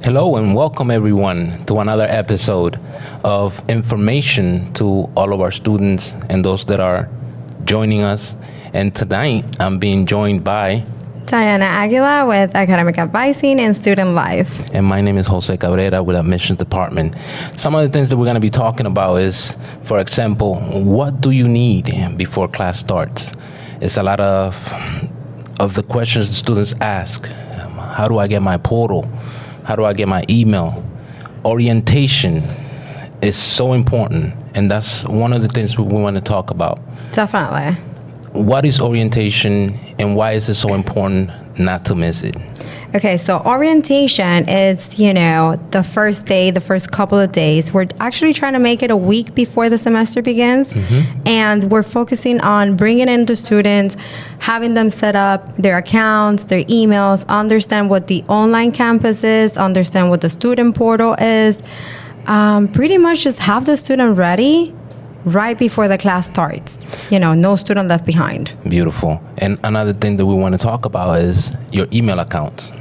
Hello and welcome everyone to another episode of information to all of our students and those that are joining us. And tonight I'm being joined by Diana Aguila with Academic Advising and Student Life. And my name is Jose Cabrera with Admissions Department. Some of the things that we're going to be talking about is, for example, what do you need before class starts? It's a lot of the questions the students ask. How do I get my portal? How do I get my email? Orientation is so important, and that's one of the things we want to talk about. Definitely. What is orientation, and why is it so important not to miss it? Okay, so orientation is, the first day, the first couple of days. We're actually trying to make it a week before the semester begins. And we're focusing on bringing in the students, having them set up their accounts, their emails, understand what the online campus is, understand what the student portal is. Pretty much just have the student ready right before the class starts. No student left behind. Beautiful. And another thing that we want to talk about is your email accounts.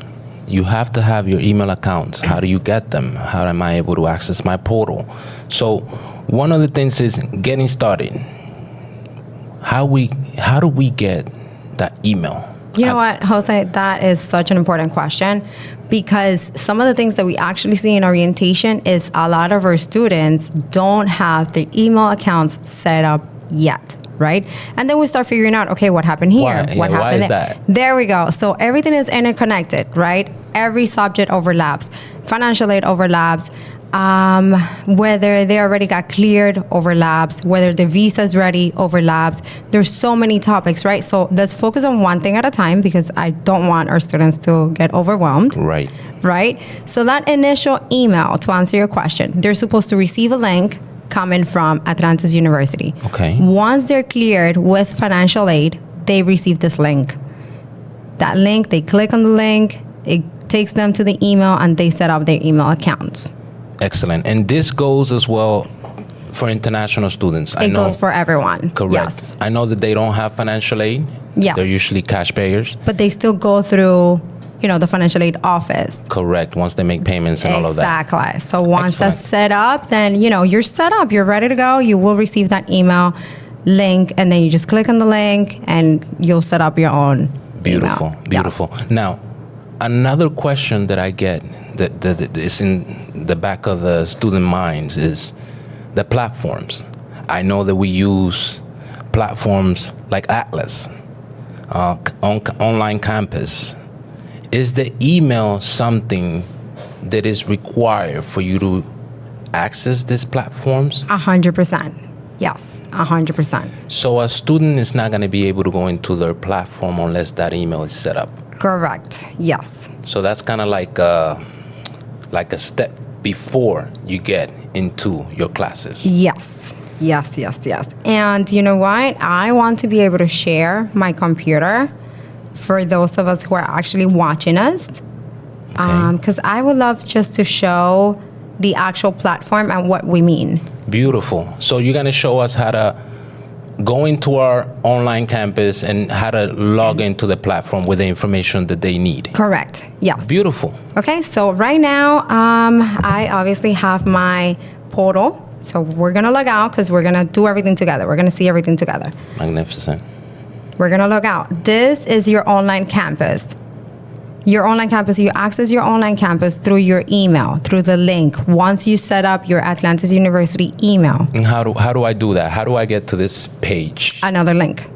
You have to have your email accounts. How do you get them? How am I able to access my portal? So one of the things is getting started. How do we get that email? You know what, Jose, that is such an important question, because some of the things that we actually see in orientation is a lot of our students don't have their email accounts set up yet, right? And then we start figuring out, okay, what happened here? What happened why is there? that? There we go. So everything is interconnected, right? Every subject overlaps. Financial aid overlaps. Whether they already got cleared overlaps, whether the visa's ready overlaps. There's so many topics, right? So let's focus on one thing at a time, because I don't want our students to get overwhelmed. Right? So that initial email, to answer your question, they're supposed to receive a link coming from Atlanteans University. Okay. Once they're cleared with financial aid, they receive this link. That link, they click on the link, it takes them to the email, and they set up their email accounts. Excellent. And this goes as well for international students. It goes for everyone. Correct. Yes. I know that they don't have financial aid. Yes. They're usually cash payers. But they still go through, the financial aid office. Correct. Once they make payments and all of that. Exactly. So once Excellent. that's set up, then, you're set up. You're ready to go. You will receive that email link, and then you just click on the link, and you'll set up your own email. Beautiful. Yes. Now, another question that I get that is in the back of the student minds is the platforms. I know that we use platforms like Atlas, online campus. Is the email something that is required for you to access these platforms? 100%. Yes, 100%. So a student is not going to be able to go into their platform unless that email is set up. Correct. Yes. So that's kind of like a step before you get into your classes. Yes. And you know what? I want to be able to share my computer for those of us who are actually watching us. Because I would love just to show the actual platform and what we mean. Beautiful. So you're going to show us how to go into our online campus and how to log into the platform with the information that they need. Correct. Yes. Beautiful. Okay, so right now, I obviously have my portal. So we're going to log out, because we're going to do everything together. We're going to see everything together. Magnificent. We're going to log out. This is your online campus. Your online campus, you access your online campus through your email, through the link. Once you set up your Atlanteans University email. And how do I do that? How do I get to this page? Another link.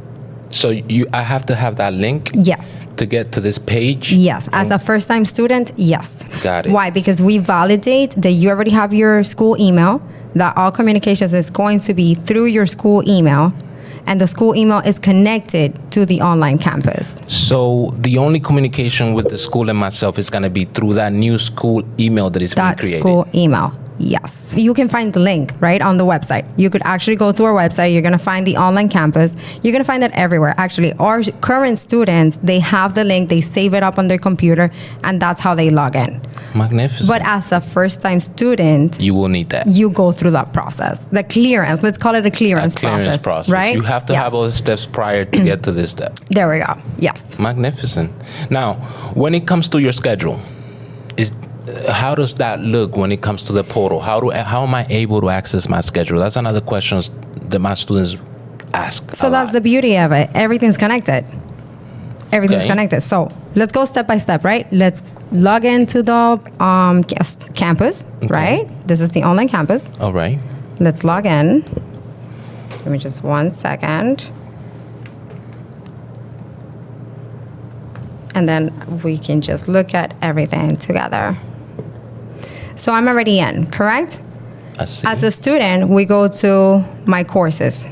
So I have to have that link? Yes. To get to this page? Yes. As a first-time student, yes. Got it. Why? Because we validate that you already have your school email, that all communications is going to be through your school email, and the school email is connected to the online campus. So the only communication with the school and myself is going to be through that new school email that is being created. That school email. Yes. You can find the link right on the website. You could actually go to our website. You're going to find the online campus. You're going to find it everywhere. Actually, our current students, they have the link. They save it up on their computer, and that's how they log in. Magnificent. But as a first-time student, you will need that. You go through that process. The clearance. Let's call it a clearance process. Right? You have to have all the steps prior to get to this step. There we go. Yes. Magnificent. Now, when it comes to your schedule, how does that look when it comes to the portal? How am I able to access my schedule? That's another question that my students ask. So that's the beauty of it. Everything's connected. Everything's Okay. connected. So let's go step by step, right? Let's log into the campus, right? This is the online campus. All right. Let's log in. Give me just 1 second. And then we can just look at everything together. So I'm already in, correct? I see. As a student, we go to my courses.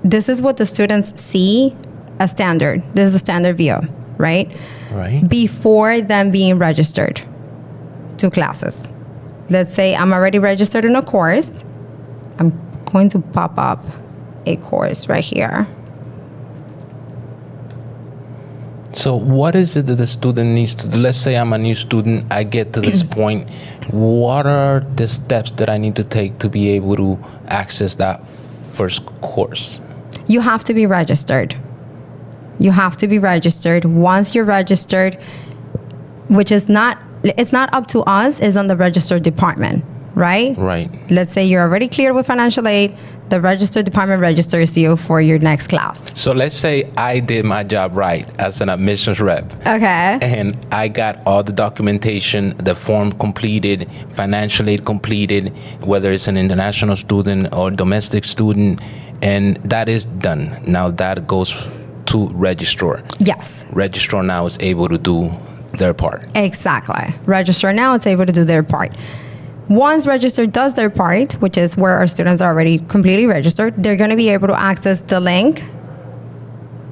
This is what the students see as standard. This is a standard view, right? Right. Before them being registered to classes. Let's say I'm already registered in a course. I'm going to pop up a course right here. So what is it that the student needs to do? Let's say I'm a new student, I get to this point. What are the steps that I need to take to be able to access that first course? You have to be registered. You have to be registered. Once you're registered, which is not, it's not up to us, it's on the registered department, right? Right. Let's say you're already cleared with financial aid, the registered department registers you for your next class. So let's say I did my job right as an admissions rep. Okay. And I got all the documentation, the form completed, financial aid completed, whether it's an international student or domestic student, and that is done. Now that goes to Registrar. Yes. Registrar now is able to do their part. Exactly. Register now, it's able to do their part. Once Register does their part, which is where our students are already completely registered, they're going to be able to access the link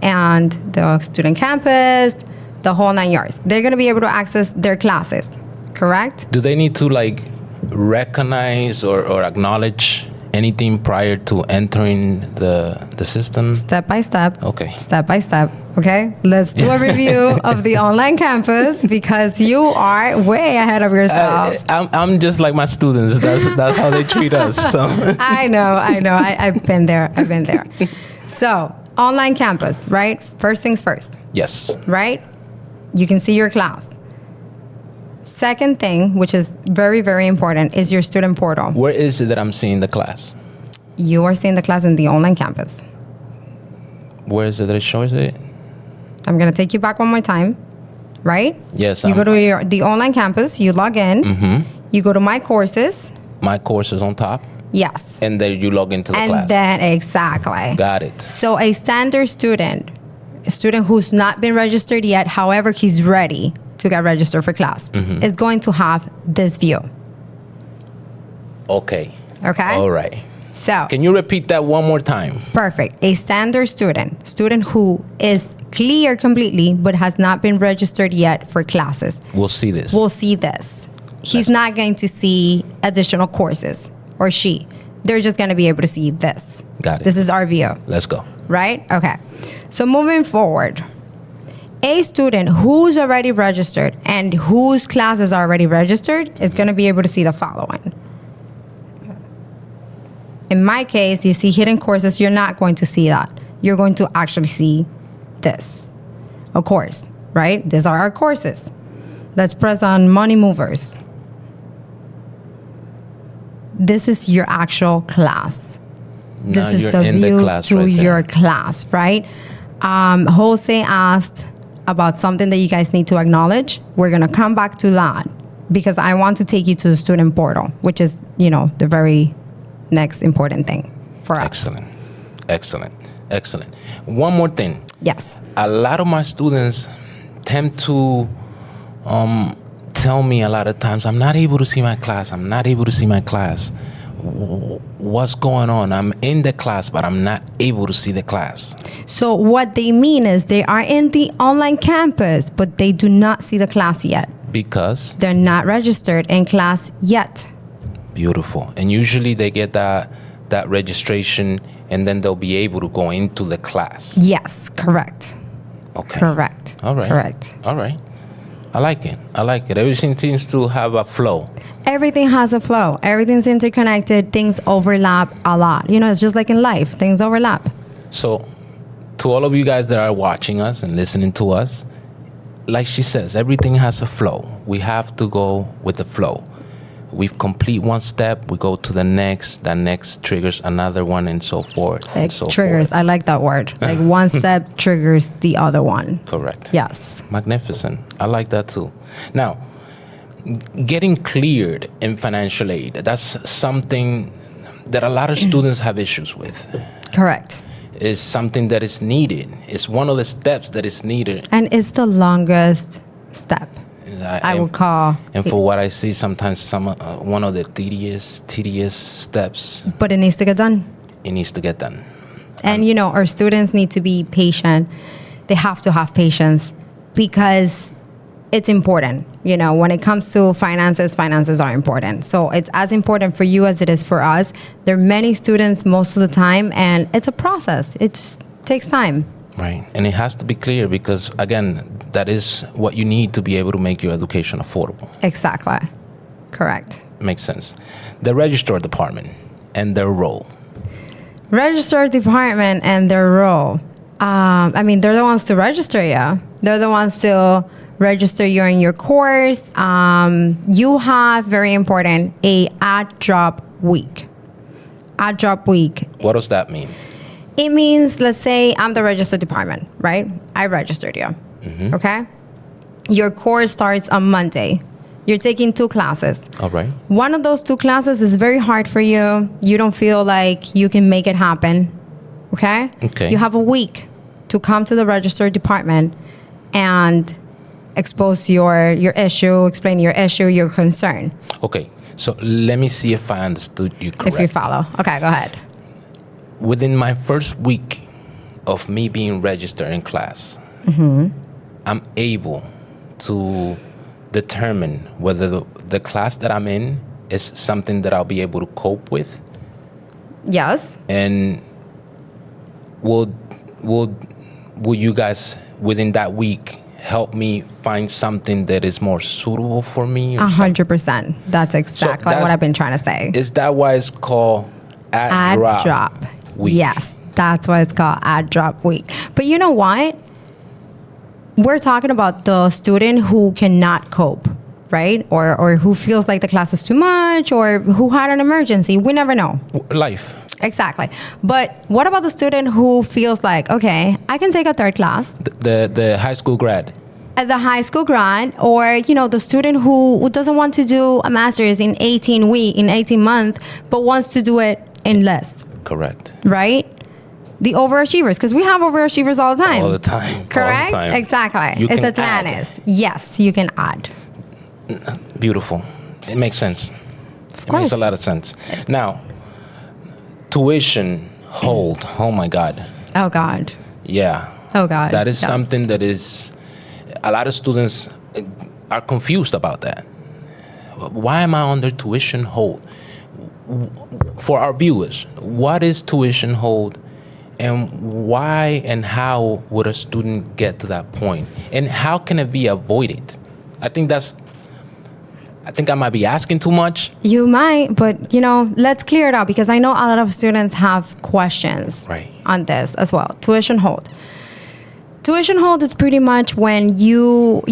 and the student campus, the whole 9 yards. They're going to be able to access their classes, correct? Do they need to like recognize or acknowledge anything prior to entering the system? Step by step. Okay. Step by step. Okay. Let's do a review of the online campus because you are way ahead of yourself. I'm just like my students. That's how they treat us. So. I know. I've been there. So, online campus, right? First things first, Yes. right? You can see your class. Second thing, which is very, very important, is your student portal. Where is it that I'm seeing the class? You are seeing the class in the online campus. Where is it that it shows it? I'm going to take you back one more time, right? Yes. You go to the online campus, you log in, Mm-hmm. you go to my courses. My course is on top, Yes. and then you log into the And class. then, exactly. Got it. So a standard student, a student who's not been registered yet, however, he's ready to get registered for class, Mm-hmm. is going to have this view. Okay. Okay? All right. So, Can you repeat that one more time? perfect. A standard student who is clear completely but has not been registered yet for classes, We'll see this. will see this. He's not going to see additional courses, or she. They're just going to be able to see this. Got it. This is our view. Let's go. Right? Okay. So moving forward, a student who's already registered and whose classes are already registered is going to be able to see the following. In my case, you see hidden courses, you're not going to see that. You're going to actually see this. A course, right? These are our courses. Let's press on Money Movers. This is your actual class. Now This you're is the in view the class to right there. your class, right? Jose asked about something that you guys need to acknowledge. We're going to come back to that because I want to take you to the student portal, which is, the very next important thing for us. Excellent. One more thing. Yes. A lot of my students tend to tell me a lot of times, I'm not able to see my class. What's going on? I'm in the class, but I'm not able to see the class. So what they mean is they are in the online campus, but they do not see the class yet. Because? They're not registered in class yet. Beautiful. And usually they get that registration, and then they'll be able to go into the class. Yes, correct. Okay. Correct. All right. Correct. All right. I like it. Everything seems to have a flow. Everything has a flow. Everything's interconnected. Things overlap a lot. It's just like in life. Things overlap. So, to all of you guys that are watching us and listening to us, like she says, everything has a flow. We have to go with the flow. We complete one step, we go to the next. That next triggers another one, and so forth. Like and so triggers. forth. I like that word. Like one step triggers the other one. Correct. Yes. Magnificent. I like that too. Now, getting cleared in financial aid, that's something that a lot of students have issues with. Correct. It's something that is needed. It's one of the steps that is needed. And it's the longest step. I would call. And for what I see, sometimes one of the tedious steps. But it needs to get done. It needs to get done. And, our students need to be patient. They have to have patience because it's important. When it comes to finances are important. So it's as important for you as it is for us. There are many students most of the time, and it's a process. It just takes time. Right. And it has to be clear because, again, that is what you need to be able to make your education affordable. Exactly. Correct. Makes sense. The Registrar Department and their role. Registrar Department and their role. They're the ones to register you. They're the ones to register you in your course. You have, very important, a add drop week. Add drop week. What does that mean? It means, let's say I'm the register department, right? I registered you, okay? Your course starts on Monday. You're taking 2 classes. All right. One of those 2 classes is very hard for you. You don't feel like you can make it happen, okay? Okay. You have a week to come to the register department and expose your issue, explain your issue, your concern. Okay. So let me see if I understood you correctly. If you follow. Okay, go ahead. Within my first week of me being registered in class, I'm able to determine whether the class that I'm in is something that I'll be able to cope with. Yes. And will you guys within that week help me find something that is more suitable for me? 100%. That's exactly what I've been trying to say. Is that why it's called add drop week? Yes, that's why it's called add drop week. But you know what? We're talking about the student who cannot cope, right? Or who feels like the class is too much, or who had an emergency. We never know. Life. Exactly. But what about the student who feels like, okay, I can take a 3rd class? The high school grad. At the high school grad, or the student who doesn't want to do a master's in 18 months, but wants to do it in less. Correct. Right? The overachievers, because we have overachievers all the time. All the time. Correct? All the time. Exactly. It's Atlantis. Yes, you can add. Beautiful. It makes sense. Of It course. makes a lot of sense. Now, tuition hold. Oh my God. Oh God. Yeah. Oh God. That is Yes. something that is, a lot of students are confused about that. Why am I under tuition hold? For our viewers, what is tuition hold, and why and how would a student get to that point? And how can it be avoided? I think I might be asking too much. You might, but let's clear it out, because I know a lot of students have questions on this as well. Tuition hold. Tuition hold is pretty much when you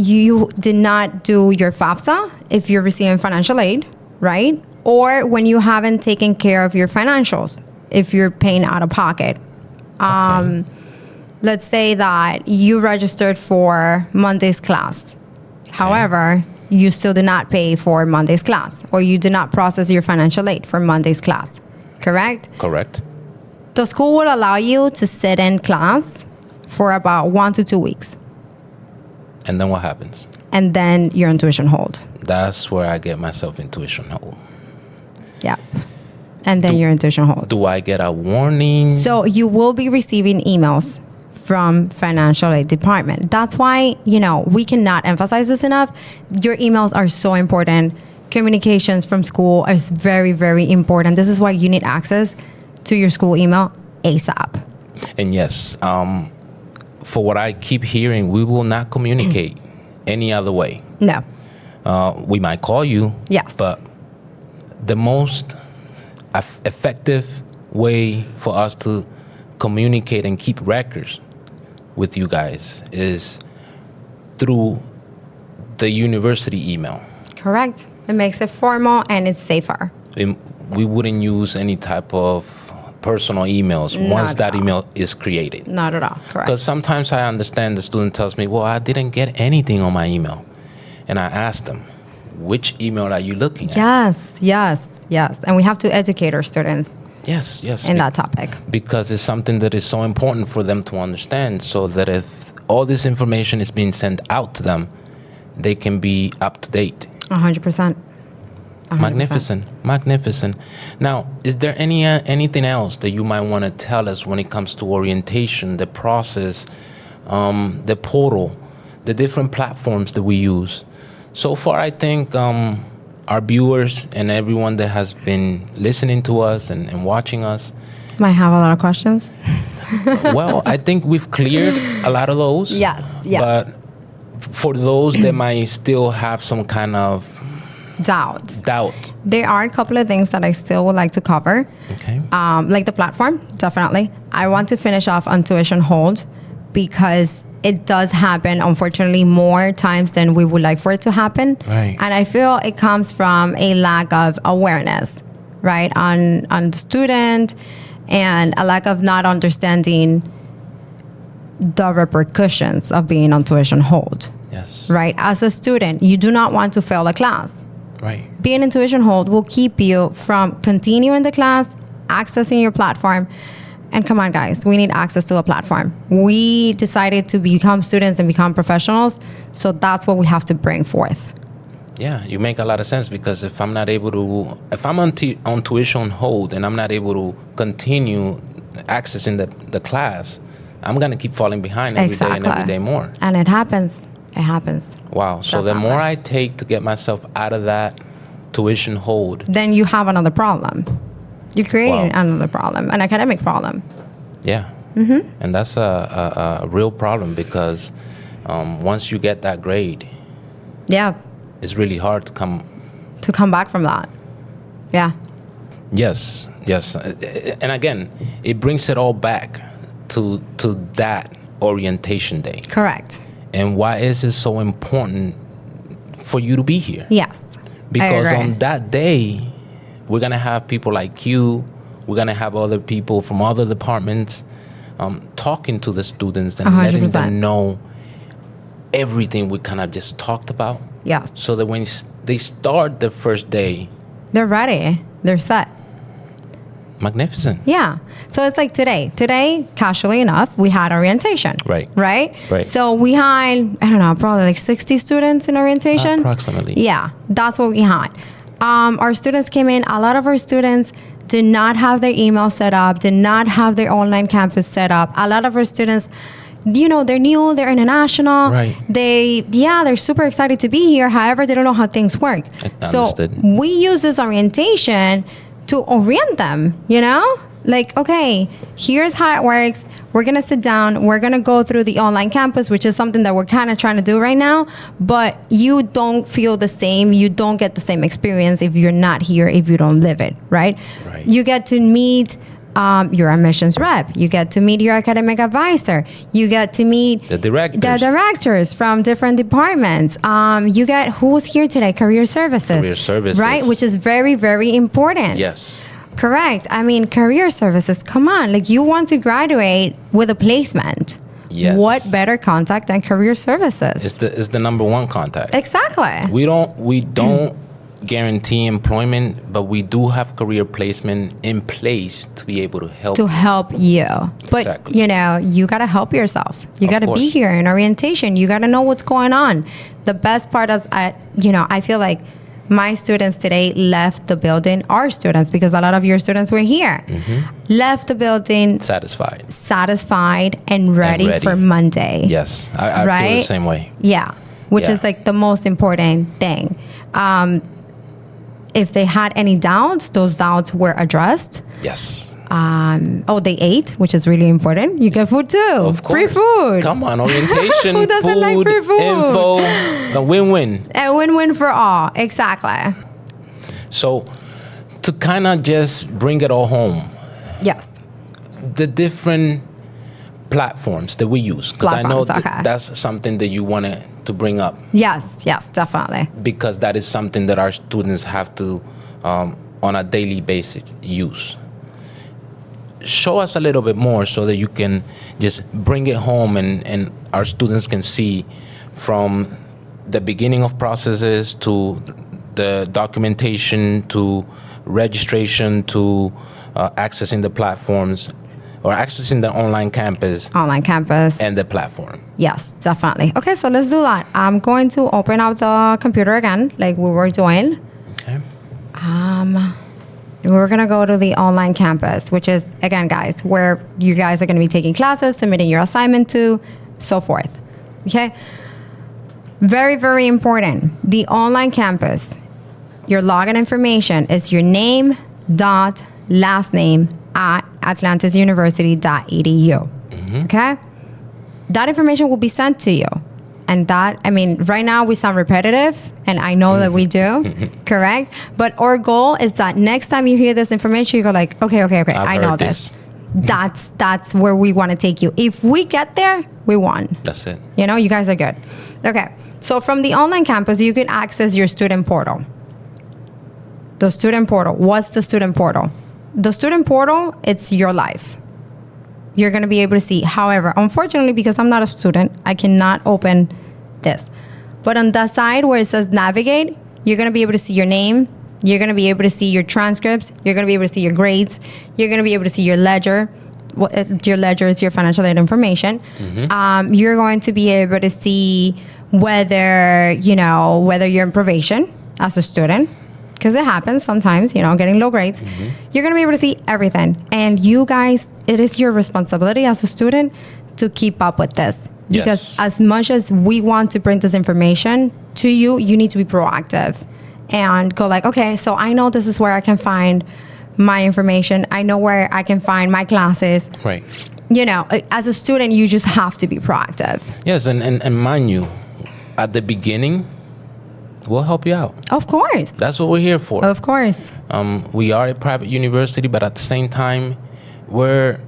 did not do your FAFSA if you're receiving financial aid, right? Or when you haven't taken care of your financials if you're paying out of pocket. Okay. Let's say that you registered for Monday's class. Okay. However, you still did not pay for Monday's class, or you did not process your financial aid for Monday's class, correct? Correct. The school will allow you to sit in class for about 1 to 2 weeks. And then what happens? And then you're in tuition hold. That's where I get myself in tuition hold. Yeah. And then you're in tuition hold. Do I get a warning? So you will be receiving emails from financial aid department. That's why, we cannot emphasize this enough. Your emails are so important. Communications from school is very, very important. This is why you need access to your school email ASAP. And yes, for what I keep hearing, we will not communicate any other way. No. We might call you. Yes. But the most effective way for us to communicate and keep records with you guys is through the university email. Correct. It makes it formal and it's safer. We wouldn't use any type of personal emails once that email is created. Not at all. Correct. Because sometimes I understand the student tells me, well, I didn't get anything on my email. And I ask them, which email are you looking at? Yes. And we have to educate our students. Yes. In that topic. Because it's something that is so important for them to understand, so that if all this information is being sent out to them, they can be up to date. 100%. Magnificent. Now, is there anything else that you might want to tell us when it comes to orientation, the process, the portal, the different platforms that we use? So far, I think our viewers and everyone that has been listening to us and watching us might have a lot of questions. Well, I think we've cleared a lot of those. Yes. But for those that might still have some kind of doubt, there are a couple of things that I still would like to cover. Okay. Like the platform, definitely. I want to finish off on tuition hold because it does happen, unfortunately, more times than we would like for it to happen. Right. And I feel it comes from a lack of awareness, right, on the student, and a lack of not understanding the repercussions of being on tuition hold. Yes. Right. As a student, you do not want to fail a class. Right. Being in tuition hold will keep you from continuing the class, accessing your platform. And come on, guys, we need access to a platform. We decided to become students and become professionals, so that's what we have to bring forth. Yeah, you make a lot of sense, because if I'm on tuition hold and I'm not able to continue accessing the class, I'm going to keep falling behind every day and every day more. And it happens. Wow. So the more I take to get myself out of that tuition hold, then you have another problem. You're creating another problem, an academic problem. Yeah. Mm-hmm. And that's a real problem, because once you get that grade, it's really hard to come back from that. Yeah. Yes. And again, it brings it all back to that orientation day. Correct. And why is it so important for you to be here? Yes. Because on that day, we're going to have people like you. We're going to have other people from other departments talking to the students and 100%. letting them know everything we kind of just talked about. Yes. So that when they start the first day, they're ready. They're set. Magnificent. Yeah. So it's like today. Today, casually enough, we had orientation. Right? So we had, probably like 60 students in orientation. Approximately. Yeah. That's what we had. Our students came in. A lot of our students did not have their email set up, did not have their online campus set up. A lot of our students, they're new, they're international. Right. They're super excited to be here. However, they don't know how things work. Understood. So we use this orientation to orient them, like, okay, here's how it works. We're going to sit down. We're going to go through the online campus, which is something that we're kind of trying to do right now. But you don't feel the same. You don't get the same experience if you're not here, if you don't live it, right? You get to meet your admissions rep. You get to meet your academic advisor. You get to meet the directors from different departments. You get who's here today, career services, right? Which is very, very important. Yes. Correct. I mean, career services, come on. Like, you want to graduate with a placement. Yes. What better contact than career services? It's the number one contact. Exactly. We don't guarantee employment, but we do have career placement in place to be able to help you. But exactly. You got to help yourself. You got to be here in orientation. You got to know what's going on. The best part is I feel like my students today left the building, our students, because a lot of your students were here, left the building satisfied and ready for Monday. Yes, I feel the same way. Yeah, which is like the most important thing. If they had any doubts, those doubts were addressed. Yes. They ate, which is really important. You get food too. Of course. Free food. Come on, orientation. Who doesn't like free food? Info, a win-win. A win-win for all. Exactly. So, to kind of just bring it all home. Yes. The different platforms that we use, because I know that's something that you want to to bring up. Yes, definitely. Because that is something that our students have to, on a daily basis, use. Show us a little bit more so that you can just bring it home and our students can see from the beginning of processes to the documentation to registration to accessing the platforms or accessing the online campus. And the platform. Yes, definitely. Okay, so let's do that. I'm going to open up the computer again, like we were doing. Okay. We're going to go to the online campus, which is, again, guys, where you guys are going to be taking classes, submitting your assignment to, so forth. Okay? Very, very important. The online campus, your login information is your name dot last name at atlantisuniversity.edu. Okay? That information will be sent to you. And that, I mean, right now we sound repetitive, and I know that we do, correct? But our goal is that next time you hear this information, you go like, okay, I know this. That's where we want to take you. If we get there, we won. That's it. You know, you guys are good. Okay. So from the online campus, you can access your student portal. The student portal. What's the student portal? The student portal, it's your life. You're going to be able to see. However, unfortunately, because I'm not a student, I cannot open this. But on the side where it says navigate, you're going to be able to see your name. You're going to be able to see your transcripts. You're going to be able to see your grades. You're going to be able to see your ledger. Your ledger is your financial aid information. You're going to be able to see whether you're in probation as a student. Because it happens sometimes, getting low grades. You're going to be able to see everything. And you guys, it is your responsibility as a student to keep up with this. Because as much as we want to bring this information to you, you need to be proactive and go like, okay, so I know this is where I can find my information. I know where I can find my classes. Right. As a student, you just have to be proactive. Yes, and mind you, at the beginning, we'll help you out. Of course. That's what we're here for. Of course. We are a private university, but at the same time, we're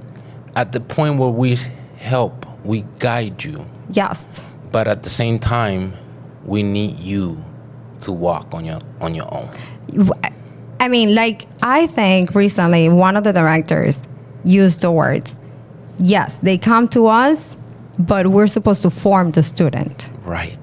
at the point where we help, we guide you. Yes. But at the same time, we need you to walk on your own. I mean, I think recently one of the directors used the words, yes, they come to us, but we're supposed to form the student. Right.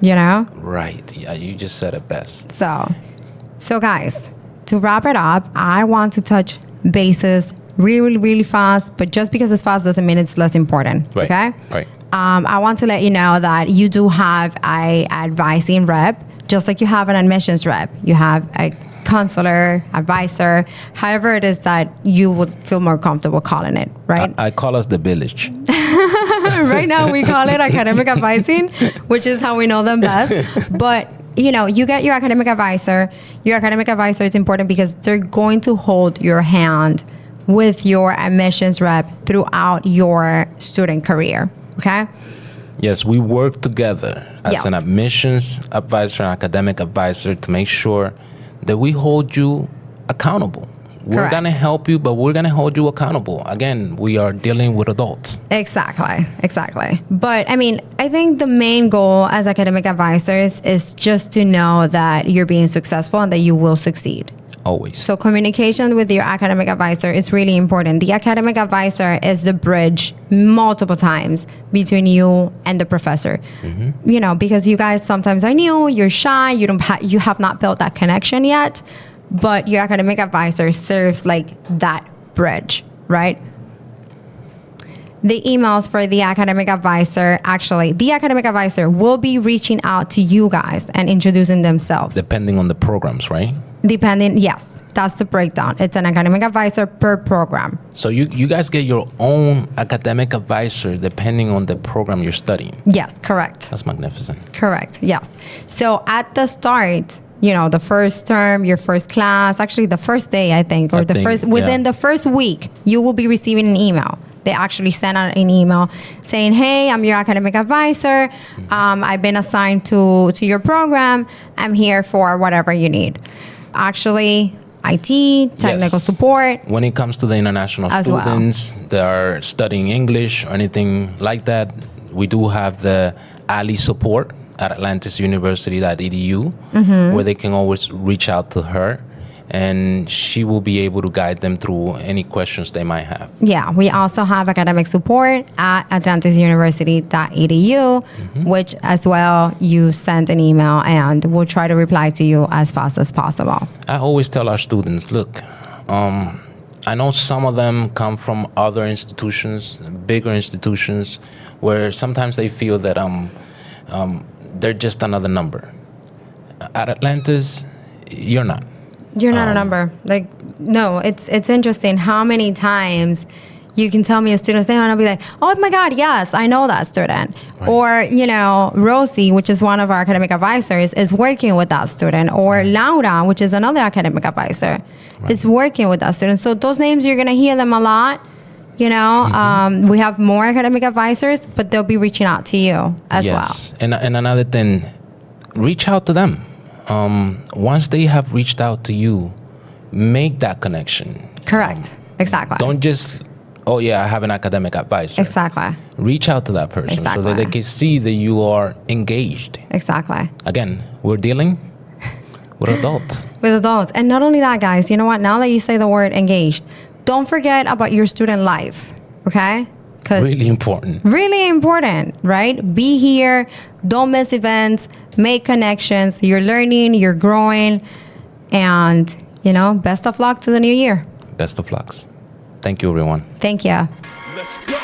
Right. Yeah, you just said it best. So guys, to wrap it up, I want to touch bases really, really fast, but just because it's fast doesn't mean it's less important. Right. Okay? Right. I want to let you know that you do have a advising rep, just like you have an admissions rep. You have a counselor, advisor, however it is that you would feel more comfortable calling it, right? I call us the village. Right now we call it academic advising, which is how we know them best. But you get your academic advisor. Your academic advisor is important because they're going to hold your hand with your admissions rep throughout your student career. Okay? Yes, we work together as an admissions advisor and academic advisor to make sure that we hold you accountable. We're going to help you, but we're going to hold you accountable. Again, we are dealing with adults. Exactly. But I think the main goal as academic advisors is just to know that you're being successful and that you will succeed. Always. So communication with your academic advisor is really important. The academic advisor is the bridge multiple times between you and the professor. Because you guys sometimes are new, you're shy, you have not built that connection yet. But your academic advisor serves like that bridge, right? The emails for the academic advisor, the academic advisor will be reaching out to you guys and introducing themselves. Depending on the programs, right? Yes, that's the breakdown. It's an academic advisor per program. So you guys get your own academic advisor depending on the program you're studying. Yes, correct. That's magnificent. Correct, yes. So at the start, the first term, your first class, actually the first day, within the first week, you will be receiving an email. They actually send out an email saying, hey, I'm your academic advisor. I've been assigned to your program. I'm here for whatever you need. Actually, IT, technical support. When it comes to the international students that are studying English or anything like that, we do have the ALI support. at atlantisuniversity.edu, where they can always reach out to her, and she will be able to guide them through any questions they might have. Yeah, we also have academic support at atlantisuniversity.edu, which as well, you send an email and we'll try to reply to you as fast as possible. I always tell our students, look, I know some of them come from other institutions, bigger institutions, where sometimes they feel that they're just another number. At Atlantis, you're not. You're not a number. Like, no, it's interesting how many times you can tell me a student's name and I'll be like, oh my God, yes, I know that student. Right. Or, Rosie, which is one of our academic advisors, is working with that student. Or Laura, which is another academic advisor, is working with that student. So those names, you're going to hear them a lot. We have more academic advisors, but they'll be reaching out to you as well. And another thing, reach out to them. Once they have reached out to you, make that connection. Correct. Exactly. Don't just, I have an academic advisor. Exactly. Reach out to that person so that they can see that you are engaged. Exactly. Again, we're dealing with adults. With adults. And not only that, guys, you know what? Now that you say the word engaged, don't forget about your student life, okay? Really important. Really important, right? Be here. Don't miss events. Make connections. You're learning. You're growing. And, best of luck to the new year. Best of lucks. Thank you, everyone. Thank you. Let's go.